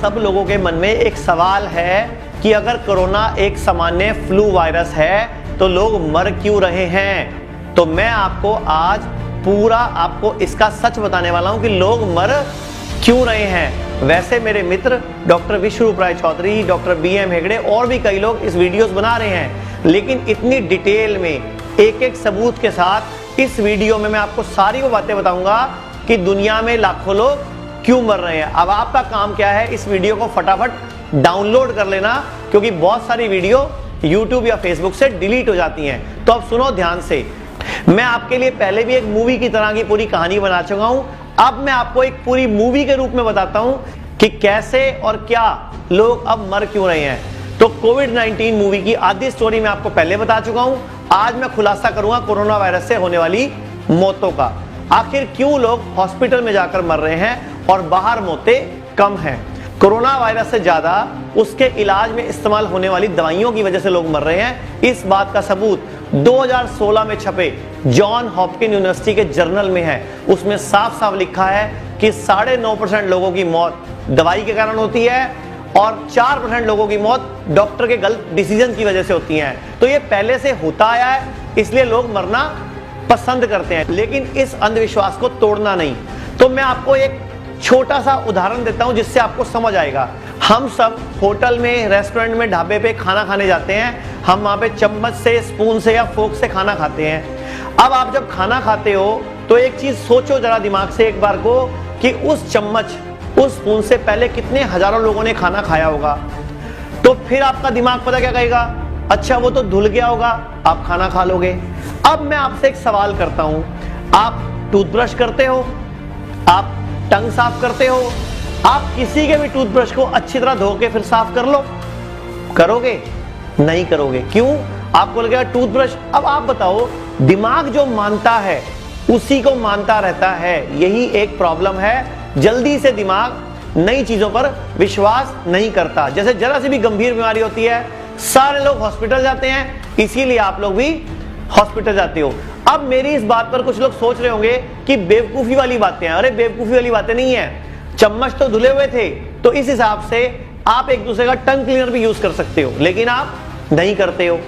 सब लोगों के मन में एक सवाल है कि अगर कोरोना एक सामान्य फ्लू वायरस है तो लोग मर क्यों रहे हैं। तो मैं आपको आज पूरा आपको इसका सच बताने वाला हूं कि लोग मर क्यों रहे हैं। वैसे मेरे मित्र डॉक्टर विश्वरूप राय चौधरी, डॉक्टर BM हेगड़े और भी कई लोग इस वीडियोस बना रहे हैं, लेकिन इतनी डिटेल में एक एक सबूत के साथ इस वीडियो में मैं आपको सारी वो बातें बताऊंगा कि दुनिया में लाखों लोग क्यों मर रहे हैं। अब आपका काम क्या है, इस वीडियो को फटाफट डाउनलोड कर लेना, क्योंकि बहुत सारी वीडियो YouTube या Facebook से डिलीट हो जाती हैं। तो अब सुनो ध्यान से, मैं आपके लिए पहले भी एक मूवी की तरह की पूरी कहानी बना चुका हूं। अब मैं आपको एक पूरी मूवी के रूप में बताता हूं कि कैसे और क्या लोग अब मर क्यों रहे हैं। तो कोविड-19 मूवी की आधी स्टोरी मैं आपको पहले बता चुका हूं। आज मैं खुलासा करूंगा कोरोना वायरस से होने वाली मौतों का। आखिर क्यों लोग हॉस्पिटल में जाकर मर रहे हैं और बाहर मौतें कम हैं। कोरोना वायरस से ज्यादा उसके इलाज में इस्तेमाल होने वाली दवाइयों की वजह से लोग मर रहे हैं। इस बात का सबूत 2016 में छपे जॉन हॉपकिंस यूनिवर्सिटी के जर्नल में है। उसमें साफ साफ लिखा है कि 9.5% लोगों की मौत दवाई के कारण होती है और 4% लोगों की मौत डॉक्टर के गलत डिसीजन की वजह से होती है। तो ये पहले से होता आया है, इसलिए लोग मरना पसंद करते हैं, लेकिन इस अंधविश्वास को तोड़ना नहीं। तो मैं आपको एक छोटा सा उदाहरण देता हूं जिससे आपको समझ आएगा। हम सब होटल में, रेस्टोरेंट में, ढाबे पे खाना खाने जाते हैं। हम वहां पे चम्मच से, स्पून से या फोक से खाना खाते हैं। अब आप जब खाना खाते हो तो एक चीज सोचो जरा दिमाग से एक बार को कि उस चम्मच, उस स्पून से पहले कितने हजारों लोगों ने खाना खाया होगा। तो फिर आपका दिमाग पता क्या कहेगा, अच्छा वो तो धुल गया होगा, आप खाना खा लोगे। अब मैं आपसे एक सवाल करता हूं, आप टूथब्रश करते हो, आप टंग साफ करते हो, आप किसी के भी टूथब्रश को अच्छी तरह धो के फिर साफ कर लो, करोगे? नहीं करोगे। क्यों? आपको लगेगा टूथब्रश। अब आप बताओ, दिमाग जो मानता है उसी को मानता रहता है। यही एक प्रॉब्लम है, जल्दी से दिमाग नई चीजों पर विश्वास नहीं करता। जैसे जरा सी भी गंभीर बीमारी होती है, सारे लोग हॉस्पिटल जाते हैं, इसीलिए आप लोग भी हॉस्पिटल जाते हो। अब मेरी इस बात पर कुछ लोग सोच रहे होंगे कि बेवकूफी वाली बातें हैं। अरे बेवकूफी वाली बातें नहीं है, चम्मच तो धुले हुए थे, तो इस हिसाब से आप एक दूसरे का टंग क्लीनर भी यूज कर सकते हो, लेकिन आप नहीं करते हो।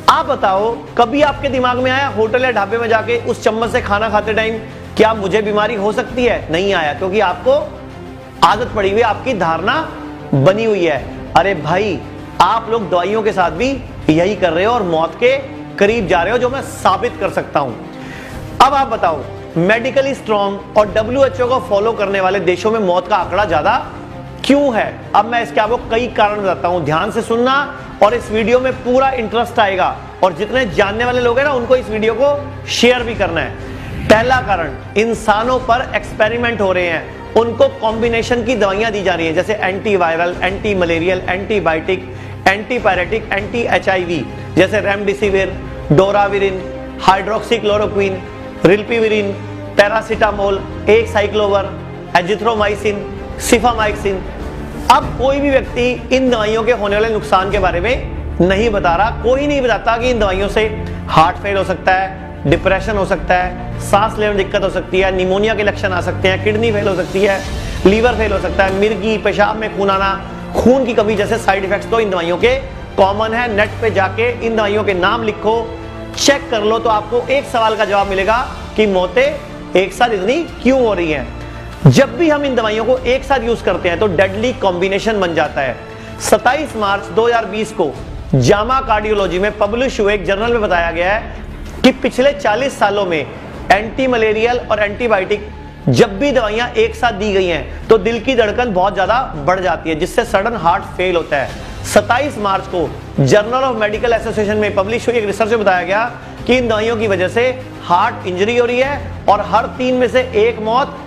आप बताओ, कभी आपके दिमाग में आया होटल या ढाबे में जाके उस चम्मच से खाना खाते टाइम क्या मुझे बीमारी हो सकती है? नहीं आया, क्योंकि आपको आदत पड़ी हुई, आपकी धारणा बनी हुई है। अरे भाई, आप लोग दवाइयों के साथ भी यही कर रहे हो और मौत के करीब जा रहे हो, जो मैं साबित कर सकता हूं। अब आप बताओ, मेडिकली स्ट्रॉन्ग और WHO को फॉलो करने वाले देशों में मौत का आंकड़ा ज्यादा क्यों है? अब मैं इसके आपको कई कारण बताता हूं, ध्यान से सुनना और इस वीडियो में पूरा इंटरेस्ट आएगा। और जितने जानने वाले लोग हैं ना, उनको इस वीडियो को शेयर भी करना है। पहला कारण, इंसानों पर एक्सपेरिमेंट हो रहे हैं, उनको कॉम्बिनेशन की दवाइयां दी जा रही है, जैसे antiviral, anti malarial, antibiotic, antipyretic, anti HIV, जैसे रेमडेसिविर, डोराविरिन, हाइड्रोक्सीक्लोरोक्विन, रिल्पिविरिन, पैरासीटामोल, एक साइक्लोवर, एजिथ्रोमाइसिन, सिफामाइसिन। अब कोई भी व्यक्ति इन दवाइयों के होने वाले नुकसान के बारे में नहीं बता रहा। कोई नहीं बताता कि इन दवाइयों से हार्ट फेल हो सकता है, डिप्रेशन हो सकता है, सांस लेने में दिक्कत हो सकती है, निमोनिया के लक्षण आ सकते हैं, किडनी फेल हो सकती है, लीवर फेल हो सकता है, मिर्गी, पेशाब में खून आना, खून की कमी जैसे साइड इफेक्ट्स तो इन दवाइयों के कॉमन है। नेट पे जाके इन दवाइयों के नाम लिखो, चेक कर लो, तो आपको एक सवाल का जवाब मिलेगा कि मौतें एक साथ इतनी क्यों हो रही हैं। जब भी हम इन दवाइयों को एक साथ यूज करते हैं तो डेडली कॉम्बिनेशन बन जाता है। 27 मार्च 2020 को जामा कार्डियोलॉजी में पब्लिश हुए एक जर्नल में बताया गया है कि पिछले 40 सालों में एंटी मलेरियल और एंटीबायोटिक जब भी दवाइयां एक साथ दी गई हैं तो दिल की धड़कन बहुत ज्यादा बढ़ जाती है, जिससे सडन हार्ट फेल होता है। 27 मार्च को जर्नल ऑफ मेडिकल एसोसिएशन में पब्लिश हुई एक रिसर्च में बताया गया कि इन दवाइयों की वजह से हार्ट इंजरी हो रही है और हर 3 में से 1 मौत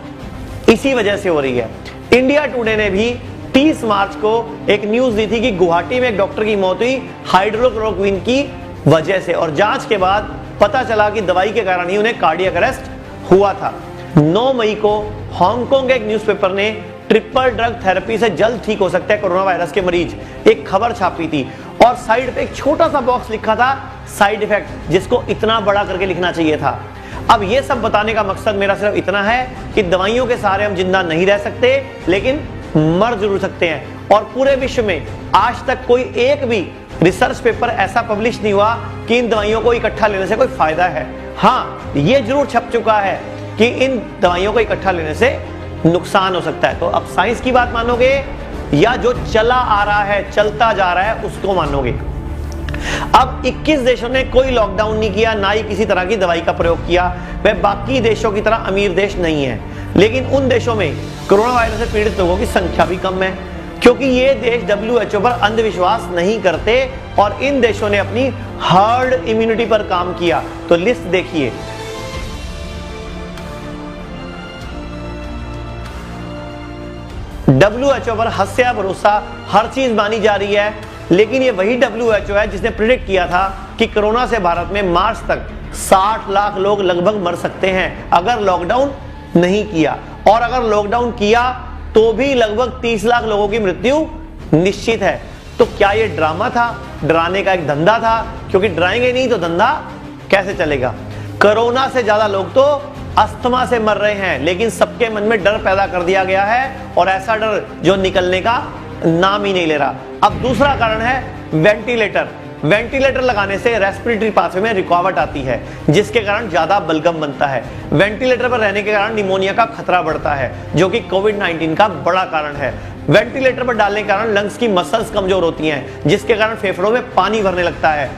इसी वजह से हो रही है। इंडिया टुडे ने भी 30 मार्च को एक न्यूज दी थी कि गुवाहाटी में एक डॉक्टर की मौत हुई हाइड्रोक्लोरोक्विन की वजह से, और जांच के बाद पता चला कि दवाई के कारण ही उन्हें कार्डियक अरेस्ट हुआ था। 9 मई को हांगकांग के एक न्यूज़पेपर ने ट्रिपल ड्रग थेरेपी से जल्द ठीक हो सकते हैं कोरोना वायरस के मरीज, एक खबर छापी थी और साइड पे एक छोटा सा बॉक्स लिखा था साइड इफेक्ट, जिसको इतना बड़ा करके लिखना चाहिए था। अब ये सब बताने का मकसद मेरा सिर्फ इतना है कि दवाइयों के सहारे हम जिंदा नहीं रह सकते, लेकिन मर जरूर सकते हैं। और पूरे विश्व में आज तक कोई एक भी रिसर्च पेपर ऐसा पब्लिश नहीं हुआ कि इन दवाइयों को इकट्ठा लेने से कोई फायदा है। हाँ, ये जरूर छप चुका है कि इन दवाइयों को इकट्ठा लेने से नुकसान हो सकता है। तो अब साइंस की बात मानोगे या जो चला आ रहा है, चलता जा रहा है, उसको मानोगे? अब 21 देशों ने कोई लॉकडाउन नहीं किया, ना ही किसी तरह की दवाई का प्रयोग किया। वे बाकी देशों की तरह अमीर देश नहीं है, लेकिन उन देशों में कोरोना वायरस से पीड़ित लोगों की संख्या भी कम है, क्योंकि ये देश WHO पर अंधविश्वास नहीं करते और इन देशों ने अपनी हर्ड इम्यूनिटी पर काम किया। तो लिस्ट देखिए। WHO पर हस्या भरोसा हर चीज मानी जा रही है, लेकिन ये वही WHO है जिसने प्रिडिक्ट किया था कि कोरोना से भारत में मार्च तक 60 लाख लोग लगभग मर सकते हैं अगर लॉकडाउन नहीं किया, और अगर लॉकडाउन किया तो भी लगभग 30 लाख लोगों की मृत्यु निश्चित है। तो क्या ये ड्रामा था? डराने का एक धंधा था, क्योंकि डराएंगे नहीं तो धंधा कैसे चलेगा? कोरोना से ज्यादा लोग तो अस्थमा से मर रहे हैं, लेकिन सबके मन में डर पैदा कर दिया गया है, और ऐसा डर जो निकलने का नाम ही नहीं ले रहा। अब दूसरा कारण है वेंटिलेटर। वेंटिलेटर लगाने से रेस्पिरेटरी पाथवे में रुकावट आती है, जिसके कारण ज्यादा बलगम बनता है। वेंटिलेटर पर रहने के कारण निमोनिया का खतरा बढ़ता है, जो कि कोविड-19 का बड़ा कारण है। वेंटिलेटर पर डालने के कारण लंग्स की मसल्स कमजोर होती हैं, जिसके कारण फेफड़ों में पानी भरने लगता है।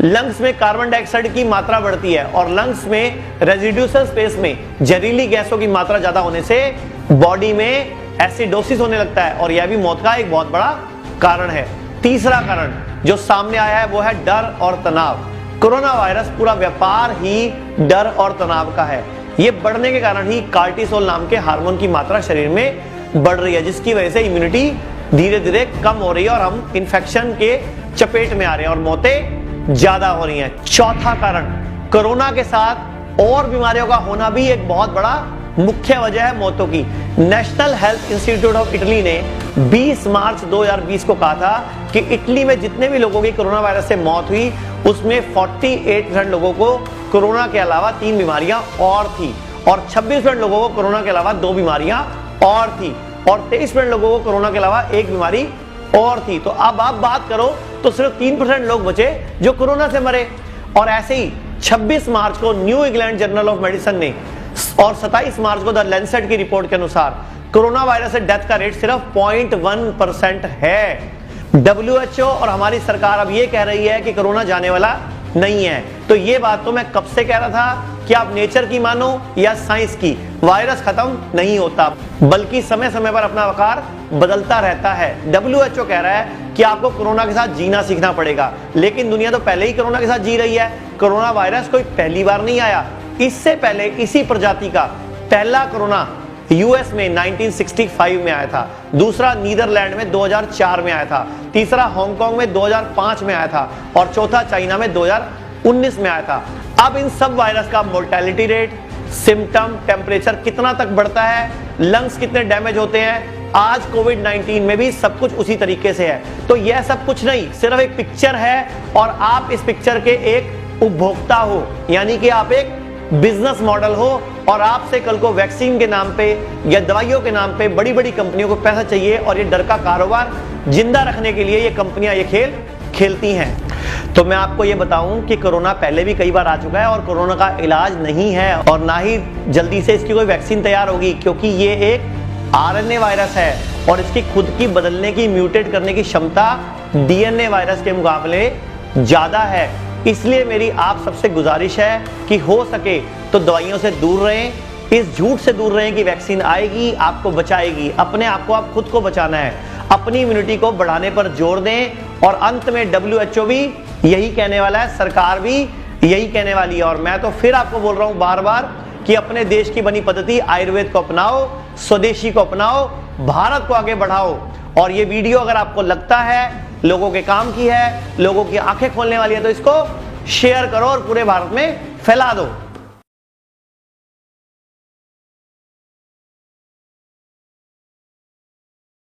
लंग्स में कार्बन डाइऑक्साइड की मात्रा बढ़ती है, और लंग्स में रेजिड्यूसल स्पेस में जहरीली गैसों की मात्रा ज्यादा होने से बॉडी में एसिडोसिस होने लगता है, और यह भी मौत का एक बहुत बड़ा कारण है। तीसरा कारण जो सामने आया है वो है डर और तनाव। कोरोना वायरस पूरा व्यापार ही डर और तनाव का है। ये बढ़ने के कारण ही कार्टिसोल नाम के हार्मोन की मात्रा शरीर में बढ़ रही है, जिसकी वजह से इम्यूनिटी धीरे धीरे कम हो रही है और हम इन्फेक्शन के चपेट में आ रहे हैं और मौतें ज्यादा हो रही हैं। चौथा कारण, कोरोना के साथ और बीमारियों का होना भी एक बहुत बड़ा मुख्य वजह है मौतों की। National health institute of Italy ने 20 मार्च 2020 को कहा था कि इटली में जितने भी लोगों की कोरोना वायरस से मौत हुई, उसमें 48% लोगों को कोरोना के अलावा 3 बीमारियां और थी, और 26% लोगों को कोरोना के अलावा 2 बीमारियां और थी, और 23% लोगों को कोरोना के अलावा 1 बीमारी और थी। तो अब आप बात करो तो सिर्फ 3% लोग बचे जो कोरोना से मरे। और ऐसे ही 26 मार्च को new England journal of medicine ने और 27 मार्च को द लैंसेट की रिपोर्ट के अनुसार कोरोना वायरस से डेथ का रेट सिर्फ 0.1% है। WHO और हमारी सरकार अब ये कह रही है कि कोरोना जाने वाला नहीं है। तो ये बात तो मैं कब से कह रहा था कि आप नेचर की मानो या साइंस की, वायरस खत्म नहीं होता, बल्कि समय समय पर अपना आकार बदलता रहता है। WHO कह रहा है कि आपको कोरोना के साथ जीना सीखना पड़ेगा, लेकिन दुनिया तो पहले ही कोरोना के साथ जी रही है। कोरोना वायरस कोई पहली बार नहीं आया, इससे पहले इसी प्रजाति का पहला कोरोना यूएस में 1965 में आया था, दूसरा नीदरलैंड में 2004 में आया था, तीसरा हांगकांग में 2005 में आया था, और चौथा चाइना में 2019 में आया था। अब इन सब वायरस का मोर्टेलिटी रेट, सिम्टम, टेम्परेचर कितना तक बढ़ता है, लंग्स कितने डैमेज होते हैं, आज कोविड-19 में भी सब कुछ उसी तरीके से है। तो यह सब कुछ नहीं, सिर्फ एक पिक्चर है, और आप इस पिक्चर के एक उपभोक्ता हो, यानी कि आप एक बिजनेस मॉडल हो, और आपसे कल को वैक्सीन के नाम पे या दवाइयों के नाम पे बड़ी बड़ी कंपनियों को पैसा चाहिए, और ये डर का कारोबार जिंदा रखने के लिए ये कंपनियां ये खेल खेलती हैं। तो मैं आपको ये बताऊं कि कोरोना पहले भी कई बार आ चुका है, और कोरोना का इलाज नहीं है, और ना ही जल्दी से इसकी कोई वैक्सीन तैयार होगी, क्योंकि ये एक RNA वायरस है, और इसकी खुद की बदलने की, म्यूटेट करने की क्षमता DNA वायरस के मुकाबले ज्यादा है। इसलिए मेरी आप सबसे गुजारिश है कि हो सके तो दवाइयों से दूर रहें, इस झूठ से दूर रहें कि वैक्सीन आएगी आपको बचाएगी। अपने आप को आप खुद को बचाना है, अपनी इम्यूनिटी को बढ़ाने पर जोर दें, और अंत में WHO भी यही कहने वाला है, सरकार भी यही कहने वाली है। और मैं तो फिर आपको बोल रहा हूं बार बार कि अपने देश की बनी पद्धति आयुर्वेद को अपनाओ, स्वदेशी को अपनाओ, भारत को आगे बढ़ाओ। और ये वीडियो अगर आपको लगता है लोगों के काम की है, लोगों की आंखें खोलने वाली है, तो इसको शेयर करो और पूरे भारत में फैला दो।